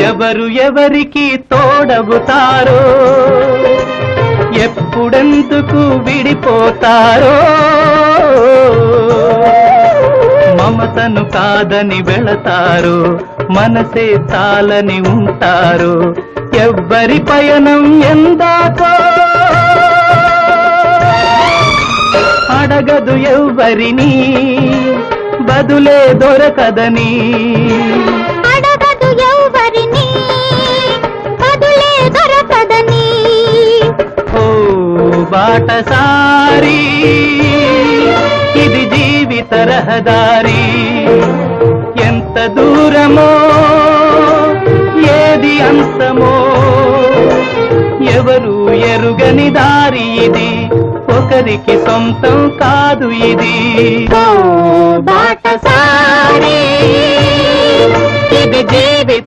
ఎవరు ఎవరికి తోడవుతారో ఎప్పుడెందుకు విడిపోతారో మమతను కాదని వెళతారు మనసే చాలని ఉంటారు ఎవ్వరి పయనం ఎందాకో అడగదు ఎవ్వరిని బదులే దొరకదని అడగదు ఎవ్వరిని బదులే దొరకదని ఓ బాటసారి ఇది జీవిత రహదారి ఎంత దూరమో ఏది అంతమో ఎవరు ఎరుగని దారి ఇది ఒకరికి సొంతం కాదు ఇది ఓ బాటసారి ఇది జీవిత